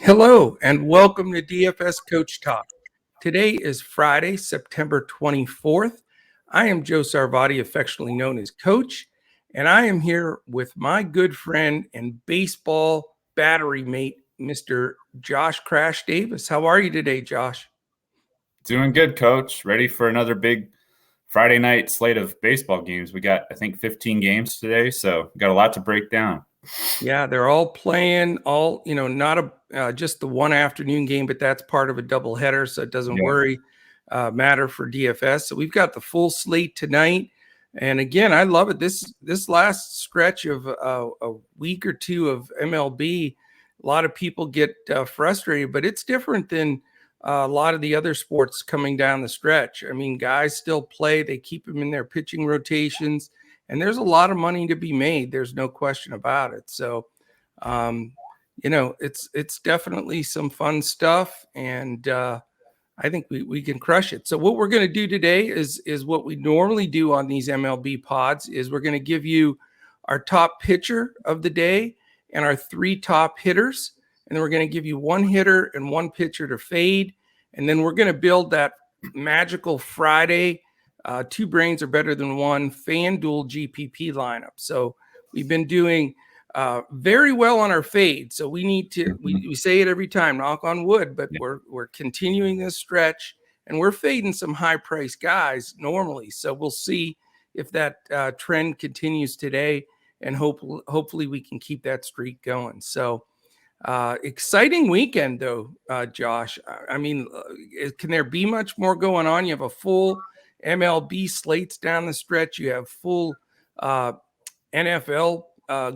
Hello and welcome to DFS Coach Talk. Today is Friday, September 24th. I am Joe Sarvati, affectionately known as Coach, and I am here with my good friend and baseball battery mate, Mr. Josh Crash Davis. How are you today, Josh? Doing good, Coach. Ready for another big Friday night slate of baseball games. We got, I think, 15 games today, so we got a lot to break down. Yeah, they're all playing, not just the one afternoon game, but that's part of a doubleheader, so it doesn't matter for DFS. So we've got the full slate tonight, and again, I love it. This last stretch of a week or two of MLB, a lot of people get frustrated, but it's different than a lot of the other sports coming down the stretch. I mean, guys still play; they keep them in their pitching rotations. And there's a lot of money to be made. There's no question about it. So, it's definitely some fun stuff, and I think we can crush it. So what we're going to do today is what we normally do on these MLB pods is we're going to give you our top pitcher of the day and our three top hitters, and then we're going to give you one hitter and one pitcher to fade, and then we're going to build that magical Friday. Two brains are better than one FANDUEL GPP lineup. So we've been doing very well on our fade. So we need to, we say it every time, knock on wood, but we're continuing this stretch and we're fading some high price guys normally. So we'll see if that trend continues today, and hopefully we can keep that streak going. So exciting weekend though, Josh. I mean, can there be much more going on? You have a full MLB slates down the stretch. You have full NFL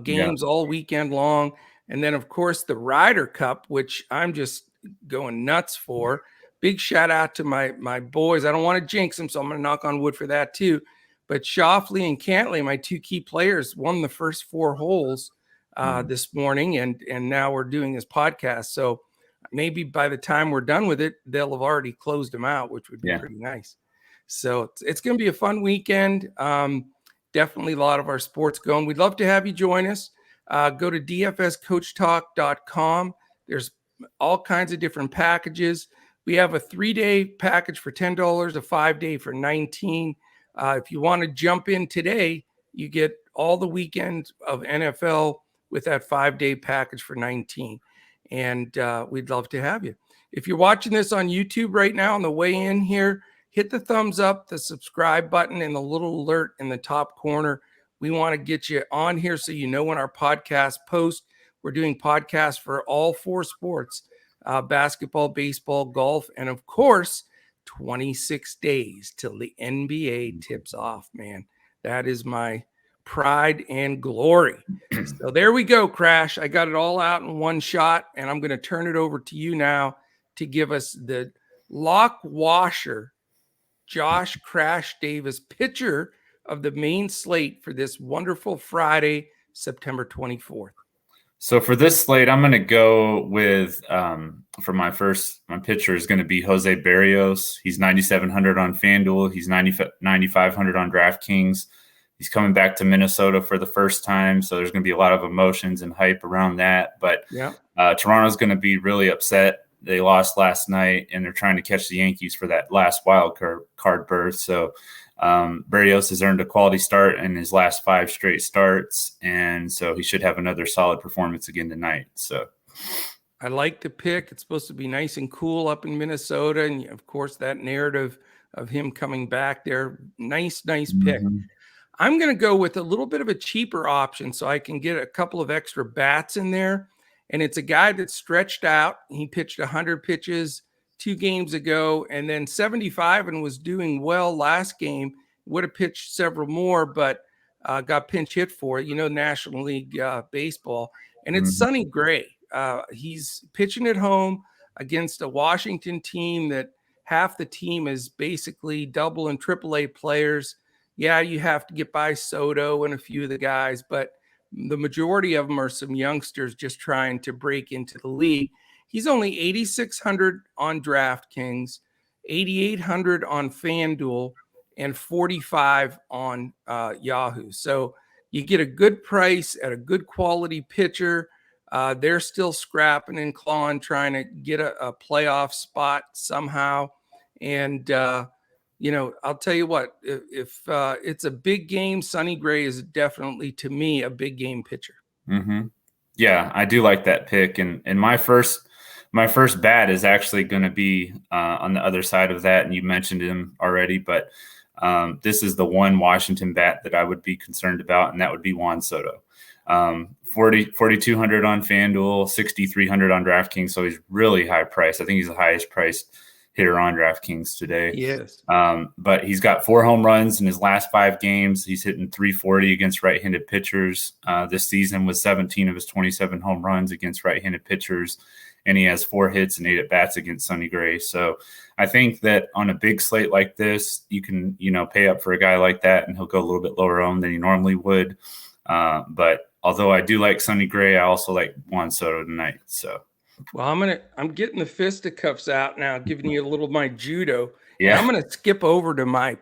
games all weekend long. And then, of course, the Ryder Cup, which I'm just going nuts for. Big shout out to my boys. I don't want to jinx them, so I'm going to knock on wood for that too. But Shoffley and Cantley, my two key players, won the first four holes this morning, and now we're doing this podcast. So maybe by the time we're done with it, they'll have already closed them out, which would be pretty nice. So it's going to be a fun weekend. Definitely a lot of our sports going. We'd love to have you join us. Go to dfscoachtalk.com. There's all kinds of different packages. We have a 3-day package for $10, a 5-day for $19. If you want to jump in today, you get all the weekend of NFL with that 5-day package for $19. And we'd love to have you. If you're watching this on YouTube right now on the way in here, hit the thumbs up, the subscribe button, and the little alert in the top corner. We want to get you on here so you know when our podcast posts. We're doing podcasts for all four sports, basketball, baseball, golf, and of course, 26 days till the NBA tips off, man. That is my pride and glory. So there we go, Crash. I got it all out in one shot, and I'm going to turn it over to you now to give us the lock washer Josh Crash Davis, pitcher of the main slate for this wonderful Friday, September 24th. So for this slate, I'm going to go with, for my pitcher is going to be Jose Berrios. He's 9,700 on FanDuel. He's 9,500 on DraftKings. He's coming back to Minnesota for the first time, so there's going to be a lot of emotions and hype around that. But Toronto's going to be really upset. They lost last night, and they're trying to catch the Yankees for that last wild card berth. So Berrios has earned a quality start in his last 5 straight starts, and so he should have another solid performance again tonight. So I like the pick. It's supposed to be nice and cool up in Minnesota, and of course that narrative of him coming back there. Nice pick. I'm going to go with a little bit of a cheaper option so I can get a couple of extra bats in there. And it's a guy that stretched out. He pitched 100 pitches 2 games ago and then 75 and was doing well last game. Would have pitched several more, but got pinch hit for it. National League baseball. And it's Sonny Gray. He's pitching at home against a Washington team that half the team is basically double and triple A players. Yeah, you have to get by Soto and a few of the guys, but the majority of them are some youngsters just trying to break into the league. He's only 8,600 on DraftKings, 8,800 on FanDuel, and 45 on Yahoo. So you get a good price at a good quality pitcher. They're still scrapping and clawing, trying to get a playoff spot somehow. And, I'll tell you what, if it's a big game, Sonny Gray is definitely, to me, a big game pitcher. Yeah, I do like that pick. And my first bat is actually going to be on the other side of that. And you mentioned him already, but this is the one Washington bat that I would be concerned about, and that would be Juan Soto. 4,200 on FanDuel, 6,300 on DraftKings. So he's really high priced. I think he's the highest priced hitter on DraftKings today. Yes. But he's got 4 home runs in his last 5 games. He's hitting 340 against right-handed pitchers. This season was 17 of his 27 home runs against right-handed pitchers. And he has 4 hits and 8 at-bats against Sonny Gray. So I think that on a big slate like this, you can, pay up for a guy like that, and he'll go a little bit lower owned than he normally would. But although I do like Sonny Gray, I also like Juan Soto tonight. So, well, I'm getting the fisticuffs out now, giving you a little of my judo. yeah, and I'm going to skip over to my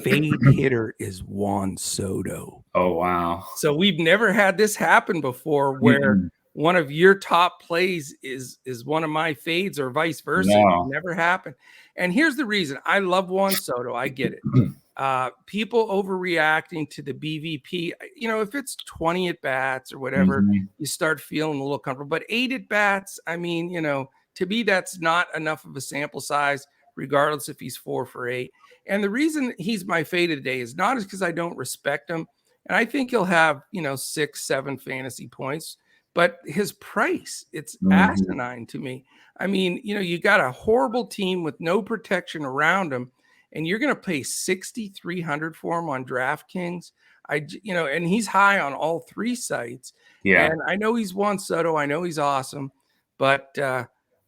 fade hitter is Juan Soto. Oh wow! So we've never had this happen before, where one of your top plays is one of my fades, or vice versa. No. Never happened. And here's the reason: I love Juan Soto. I get it. People overreacting to the BVP. If it's 20 at bats or whatever, you start feeling a little comfortable. But 8 at bats, I mean, to me, that's not enough of a sample size, regardless if he's 4 for 8. And the reason he's my fade today is not because I don't respect him, and I think he'll have 6, 7 fantasy points, but his price, it's asinine to me. I mean, you got a horrible team with no protection around him, and you're going to pay 6,300 for him on DraftKings. And he's high on all 3 sites. Yeah. And I know he's Juan Soto. I know he's awesome, but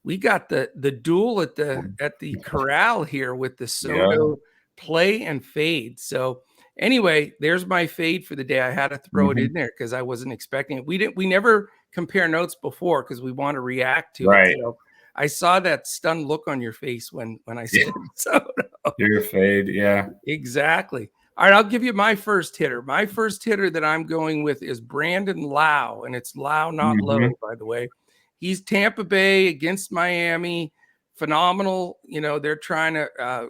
we got the duel at the corral here with the Soto play and fade. So anyway, there's my fade for the day. I had to throw it in there because I wasn't expecting it. We never compare notes before because we want to react to it. So I saw that stunned look on your face when I said Soto. Your fade, yeah. Exactly. All right, I'll give you my first hitter. My first hitter that I'm going with is Brandon Lau, and it's Lau, not Low, by the way. He's Tampa Bay against Miami. Phenomenal. They're trying to,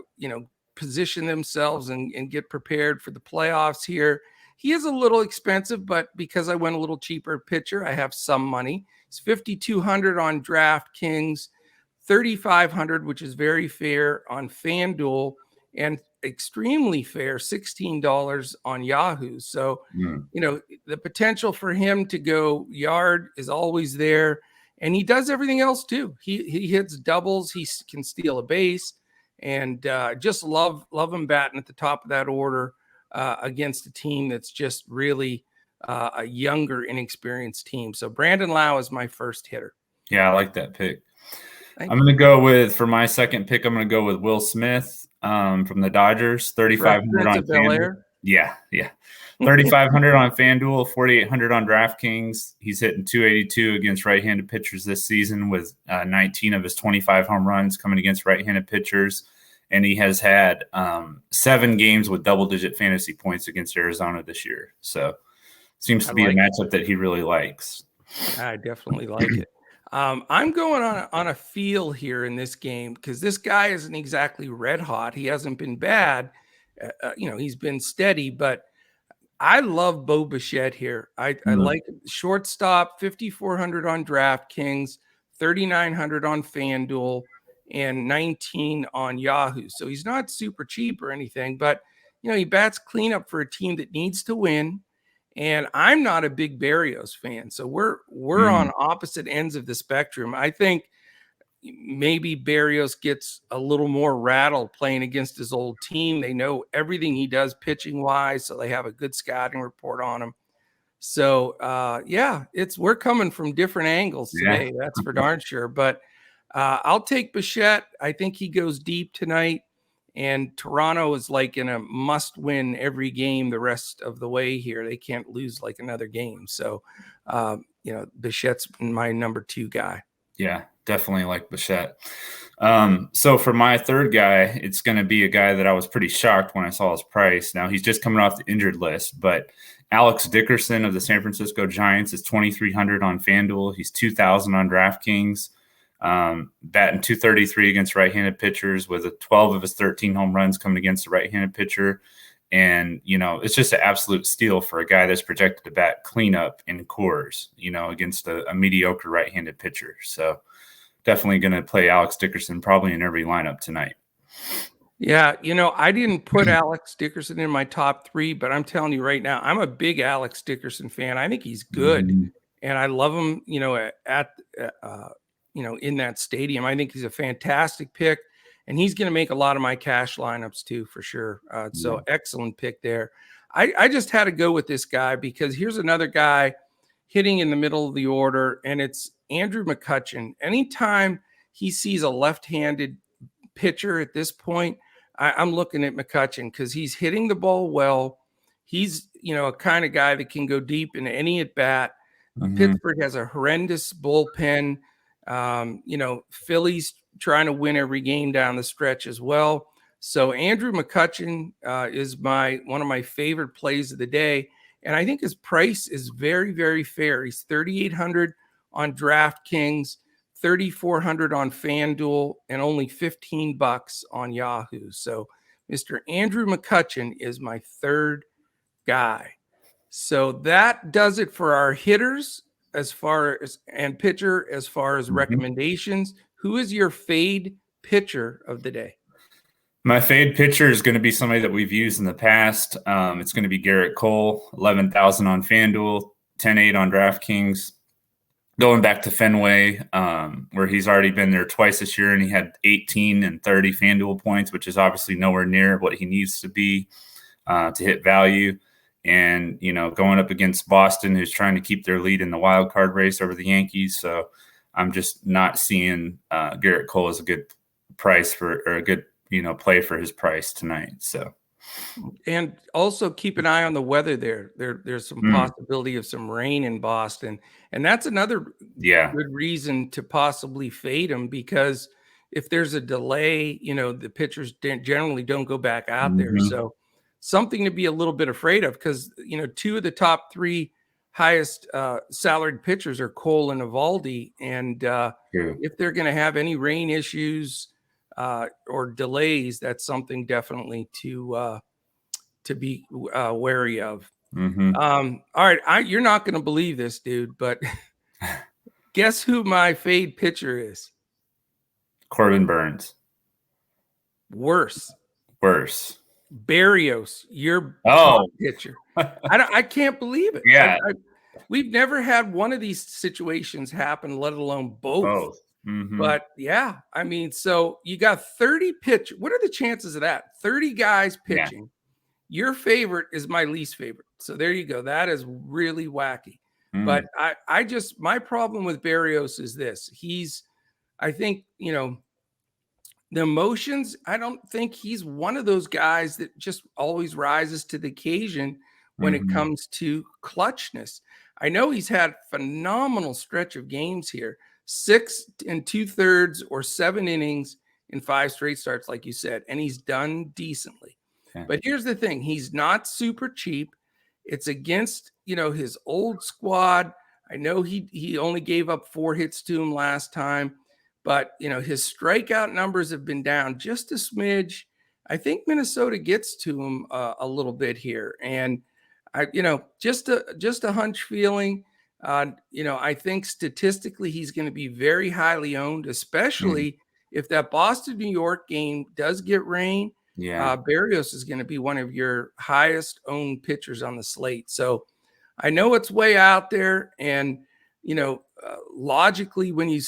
position themselves and get prepared for the playoffs here. He is a little expensive, but because I went a little cheaper pitcher, I have some money. It's 5,200 on DraftKings, 3,500, which is very fair on FanDuel, and extremely fair, $16 on Yahoo. So, the potential for him to go yard is always there. And he does everything else too. He hits doubles. He can steal a base, and just love him batting at the top of that order against a team that's just really a younger, inexperienced team. So Brandon Lau is my first hitter. Yeah, I like that pick. I'm going to go for my second pick, I'm going to go with Will Smith from the Dodgers, 3,500 on FanDuel. Yeah. 3,500 on FanDuel, 4,800 on DraftKings. He's hitting 282 against right-handed pitchers this season, with 19 of his 25 home runs coming against right-handed pitchers. And he has had 7 games with double-digit fantasy points against Arizona this year. So seems to be a matchup that he really likes. I definitely like it. I'm going on a feel here in this game because this guy isn't exactly red hot. He hasn't been bad. He's been steady, but I love Bo Bichette here. I like shortstop, 5,400 on DraftKings, 3,900 on FanDuel, and 19 on Yahoo. So he's not super cheap or anything, but he bats cleanup for a team that needs to win. And I'm not a big Berrios fan, so we're on opposite ends of the spectrum. I think maybe Berrios gets a little more rattled playing against his old team. They know everything he does pitching wise, so they have a good scouting report on him. So we're coming from different angles today. That's for darn sure. But I'll take Bichette. I think he goes deep tonight. And Toronto is like in a must-win every game the rest of the way here. They can't lose like another game. So, Bichette's my number 2 guy. Yeah, definitely like Bichette. So for my third guy, it's going to be a guy that I was pretty shocked when I saw his price. Now he's just coming off the injured list, but Alex Dickerson of the San Francisco Giants is 2,300 on FanDuel. He's 2,000 on DraftKings. Batting 233 against right-handed pitchers with 12 of his 13 home runs coming against the right-handed pitcher. And, you know, it's just an absolute steal for a guy that's projected to bat cleanup in Coors, you know, against a mediocre right-handed pitcher. So definitely going to play Alex Dickerson probably in every lineup tonight. Yeah, you know, I didn't put Alex Dickerson in my top 3, but I'm telling you right now, I'm a big Alex Dickerson fan. I think he's good, and I love him. You know, you know, in that stadium, I think he's a fantastic pick, and he's going to make a lot of my cash lineups too, for sure. So excellent pick there. I just had to go with this guy because here's another guy hitting in the middle of the order, and it's Andrew McCutchen. Anytime he sees a left-handed pitcher at this point, I'm looking at McCutchen because he's hitting the ball well. He's, you know, a kind of guy that can go deep in any at bat. Pittsburgh has a horrendous bullpen. You know, Philly's trying to win every game down the stretch as well. So Andrew McCutchen is one of my favorite plays of the day. And I think his price is very, very fair. He's 3,800 on DraftKings, 3,400 on FanDuel, and only $15 on Yahoo. So Mr. Andrew McCutchen is my third guy. So that does it for our hitters as far as and pitcher as far as recommendations. Who is your fade pitcher of the day? My fade pitcher is going to be somebody that we've used in the past. It's going to be Garrett Cole, 11,000 on FanDuel, 10,800 on DraftKings. Going back to Fenway, where he's already been there twice this year, and he had 18 and 30 FanDuel points, which is obviously nowhere near what he needs to be to hit value. And, you know, going up against Boston, who's trying to keep their lead in the wild card race over the Yankees. So I'm just not seeing Garrett Cole as a good price or a good, you know, play for his price tonight. So. And also keep an eye on the weather there. There's some possibility of some rain in Boston. And that's another good reason to possibly fade him, because if there's a delay, you know, the pitchers generally don't go back out there. So something to be a little bit afraid of, because, you know, 2 of the top 3 highest salaried pitchers are Cole and Eovaldi. And if they're going to have any rain issues or delays, that's something definitely to be wary of. All right, you're not going to believe this, dude, but guess who my fade pitcher is? Corbin Burns. Worse. Berrios, your top pitcher. I can't believe it. Yeah. We've never had one of these situations happen, let alone both. But yeah, I mean, so you got 30 pitch. What are the chances of that? 30 guys pitching. Your favorite is my least favorite. So there you go. That is really wacky. But my problem with Berrios is this. I think, you know, the emotions, I don't think he's one of those guys that just always rises to the occasion when it comes to clutchness. I know he's had phenomenal stretch of games here. 6 2/3 or 7 innings in 5 straight starts, like you said, and he's done decently. But here's the thing. He's not super cheap. It's against, you know, his old squad. I know he only gave up 4 hits to him last time, but, you know, his strikeout numbers have been down just a smidge. I think Minnesota gets to him a little bit here. And you know, just a hunch feeling. You know, I think statistically he's going to be very highly owned, especially if that Boston New York game does get rain. Berrios is going to be one of your highest owned pitchers on the slate. So I know it's way out there, and you know, logically, when you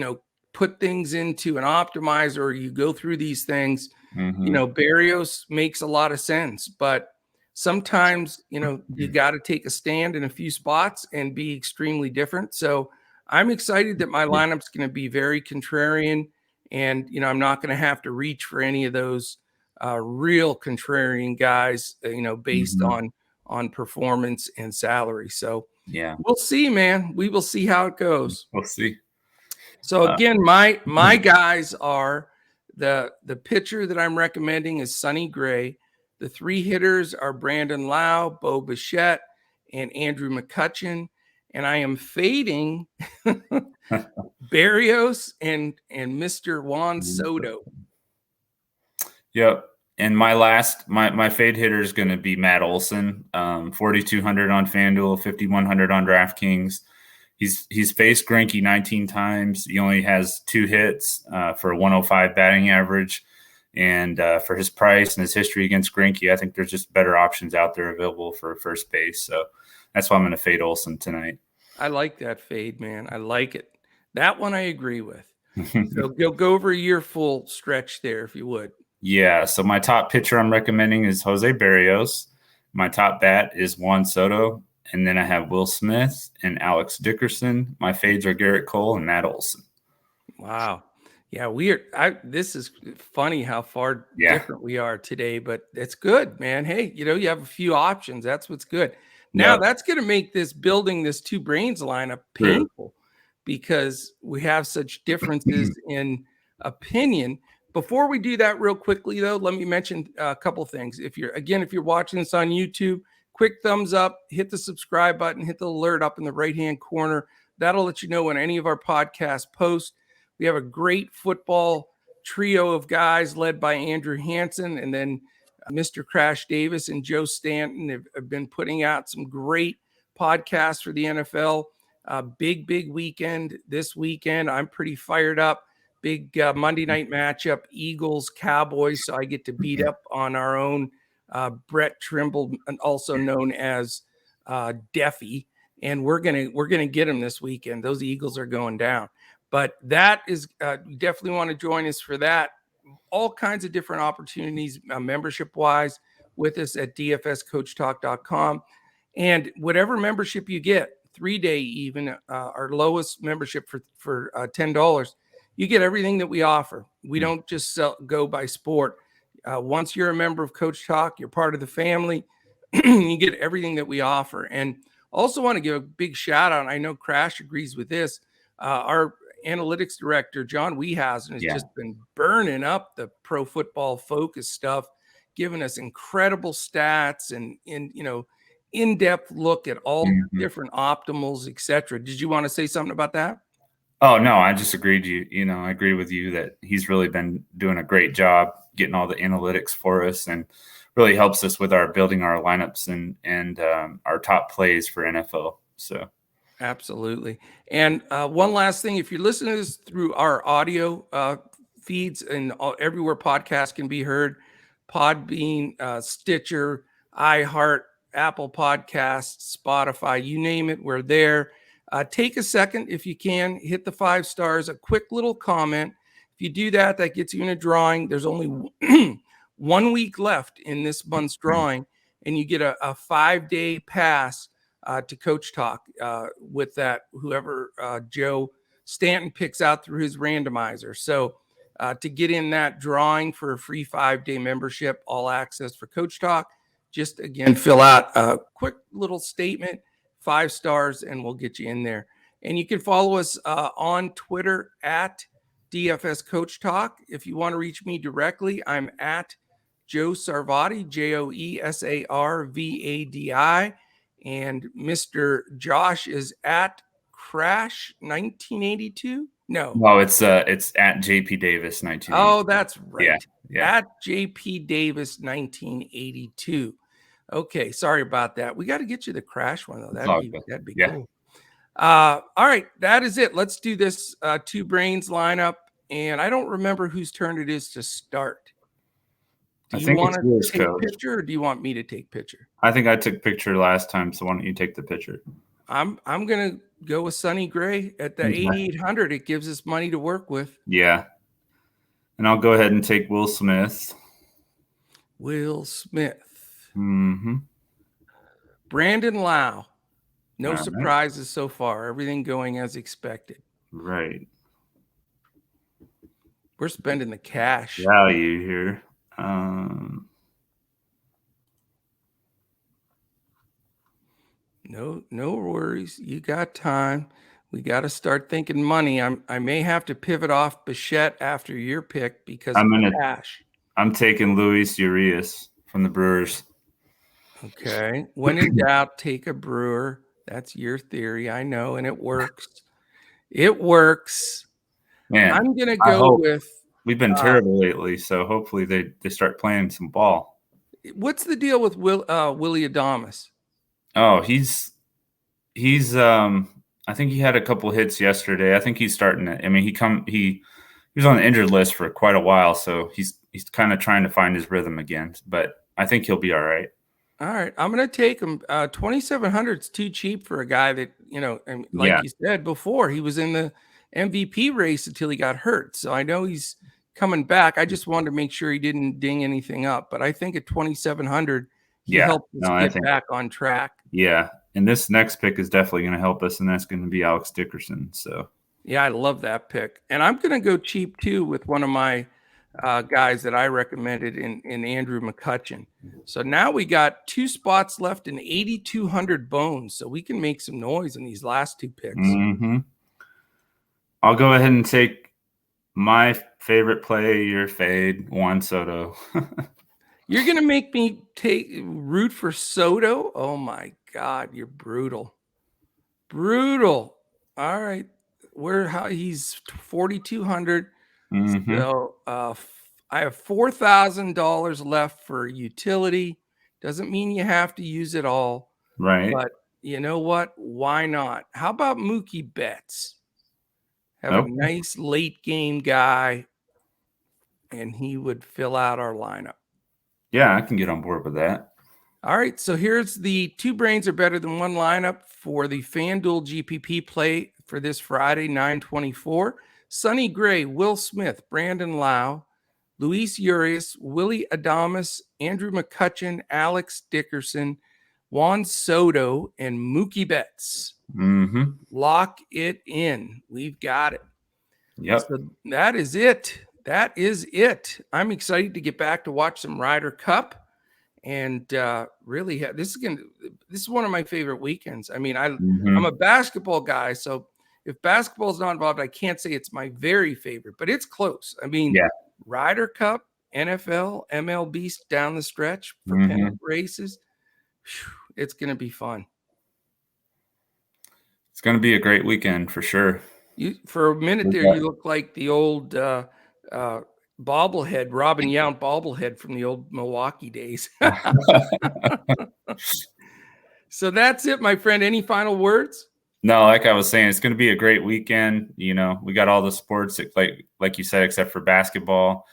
know, put things into an optimizer or you go through these things, you know, Berrios makes a lot of sense, but sometimes, you know, you got to take a stand in a few spots and be extremely different. So I'm excited that my lineup's going to be very contrarian, and, you know, I'm not going to have to reach for any of those real contrarian guys, you know, based on performance and salary. So we'll see, man. We will see how it goes. We'll see. So again, my guys are the pitcher that I'm recommending is Sonny Gray. The 3 hitters are Brandon Lau, Bo Bichette, and Andrew McCutchen. And I am fading Barrios and Mr. Juan Soto. Yep. And my fade hitter is going to be Matt Olson, 4,200 on FanDuel, 5,100 on DraftKings. He's faced Greinke 19 times. He only has 2 hits for a 105 batting average. And for his price and his history against Greinke, I think there's just better options out there available for first base. So that's why I'm going to fade Olson tonight. I like that fade, man. I like it. That one I agree with. So go over a year full stretch there, if you would. Yeah. So my top pitcher I'm recommending is Jose Barrios. My top bat is Juan Soto. And then I have Will Smith and Alex Dickerson. My fades are Garrett Cole and Matt Olson. Wow. Yeah, this is funny how far different we are today, but it's good, man. Hey, you have a few options. That's what's good. Now that's going to make building this 2 brains lineup painful because we have such differences in opinion. Before we do that real quickly, though, let me mention a couple things. If you're watching this on YouTube, quick thumbs up, hit the subscribe button, hit the alert up in the right-hand corner. That'll let you know when any of our podcasts post. We have a great football trio of guys led by Andrew Hansen, and then Mr. Crash Davis and Joe Stanton have been putting out some great podcasts for the NFL. Big weekend this weekend. I'm pretty fired up. Big Monday night matchup, Eagles, Cowboys. So I get to beat up on our own Brett Trimble, also known as Deffy. And we're gonna get him this weekend. Those Eagles are going down. But that is you definitely want to join us for that. All kinds of different opportunities membership-wise with us at dfscoachtalk.com. And whatever membership you get, 3-day even, our lowest membership for $10, you get everything that we offer. We don't just go by sport. Once you're a member of Coach Talk, you're part of the family. You get everything that we offer. And also want to give a big shout out. I know Crash agrees with this. Our analytics director, John Wehausen, has just been burning up the Pro Football Focus stuff, giving us incredible stats and in-depth look at all different optimals, etc. Did you want to say something about that? Oh, no, I just agreed. I agree with you that he's really been doing a great job getting all the analytics for us and really helps us with building our lineups and our top plays for NFL. So. Absolutely. And one last thing, if you're listening to this through our audio feeds and everywhere podcasts can be heard, Podbean, Stitcher, iHeart, Apple Podcasts, Spotify, you name it, we're there. Take a second, if you can, hit the 5 stars, a quick little comment. If you do that, that gets you in a drawing. There's only 1 week left in this month's drawing, and you get a 5-day pass to Coach Talk with that, whoever Joe Stanton picks out through his randomizer. So to get in that drawing for a free 5-day membership, all access for Coach Talk, just again, fill out a quick little statement, 5 stars, and we'll get you in there. And you can follow us on Twitter at DFS Coach Talk. If you want to reach me directly, I'm at Joe Sarvadi, JoeSarvadi. And Mr. Josh is at Crash 1982. No, it's at JP Davis 1982. Oh, that's right. Yeah. At JP Davis 1982. Okay, sorry about that. We got to get you the Crash one though. That'd be cool. All right, that is it. Let's do this 2 brains lineup. And I don't remember whose turn it is to start. Do you want to take picture, or do you want me to take picture? I think I took picture last time, so why don't you take the picture? I'm gonna go with Sonny Gray at the 8,800. It gives us money to work with. Yeah, and I'll go ahead and take Will Smith. Will Smith. Brandon Lau. No surprises so far. Everything going as expected. Right. We're spending the cash value here. No worries. You got time. We got to start thinking money. I may have to pivot off Bichette after your pick because of cash. I'm taking Luis Urias from the Brewers. Okay. When in doubt, take a Brewer. That's your theory. I know, and it works. It works. Man, I'm going to go with. We've been terrible lately, so hopefully they start playing some ball. What's the deal with Willie Adames? Oh, he's I think he had a couple hits yesterday. I think he's starting to. I mean, he was on the injured list for quite a while, so he's kind of trying to find his rhythm again. But I think he'll be all right. All right, I'm going to take him. 2,700 is too cheap for a guy that, and like you said before, he was in the MVP race until he got hurt. So I know he's coming back. I just wanted to make sure he didn't ding anything up. But I think at 2,700, he helped us get back on track. Yeah, and this next pick is definitely going to help us, and that's going to be Alex Dickerson. So yeah, I love that pick, and I'm going to go cheap too with one of my guys that I recommended in Andrew McCutchen. So now we got 2 spots left in 8,200 bones, so we can make some noise in these last 2 picks. I'll go ahead and take my favorite play, your fade, Juan Soto. You're gonna make me root for Soto? Oh my God, you're brutal, brutal. All right, he's 4,200. So I have $4,000 left for utility. Doesn't mean you have to use it all, right? But you know what? Why not? How about Mookie Betts? Have a nice late game guy, and he would fill out our lineup. Yeah, I can get on board with that. All right, so here's the 2 brains are better than 1 lineup for the FanDuel GPP play for this Friday, 9/24. Sonny Gray, Will Smith, Brandon Lau, Luis Urias, Willie Adames, Andrew McCutchen, Alex Dickerson, Juan Soto, and Mookie Betts. Lock it in. We've got it. Yep. So that is it. That is it. I'm excited to get back to watch some Ryder Cup. And really, this is one of my favorite weekends. I mean, I'm a basketball guy, so if basketball is not involved, I can't say it's my very favorite, but it's close. I mean, Ryder Cup, NFL, MLB down the stretch for pennant races. Whew, it's going to be fun. It's going to be a great weekend for sure. For a minute there, you look like the old bobblehead, Robin Yount bobblehead from the old Milwaukee days. So that's it, my friend. Any final words? No, like I was saying, it's going to be a great weekend. You know, we got all the sports, like you said, except for basketball.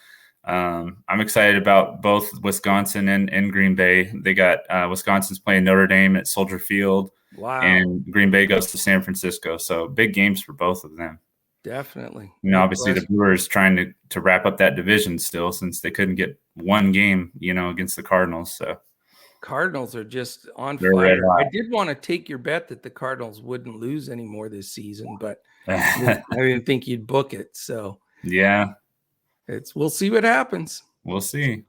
I'm excited about both Wisconsin and Green Bay. They got Wisconsin's playing Notre Dame at Soldier Field. Wow. And Green Bay goes to San Francisco. So big games for both of them. Definitely. You know, obviously the Brewers trying to wrap up that division still, since they couldn't get one game, you know, against the Cardinals. So Cardinals are just on fire. I did want to take your bet that the Cardinals wouldn't lose anymore this season, but I didn't think you'd book it. So yeah, we'll see what happens. We'll see.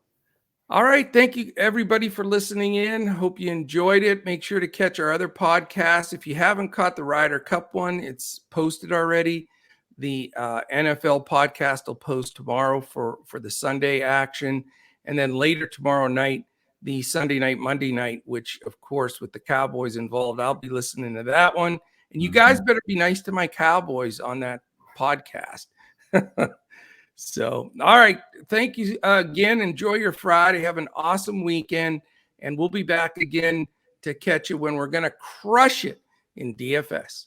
All right. Thank you, everybody, for listening in. Hope you enjoyed it. Make sure to catch our other podcasts. If you haven't caught the Ryder Cup one, it's posted already. The NFL podcast will post tomorrow for the Sunday action. And then later tomorrow night, the Sunday night, Monday night, which, of course, with the Cowboys involved, I'll be listening to that one. And you guys better be nice to my Cowboys on that podcast. So, all right. Thank you again. Enjoy your Friday. Have an awesome weekend. And we'll be back again to catch you when we're going to crush it in DFS.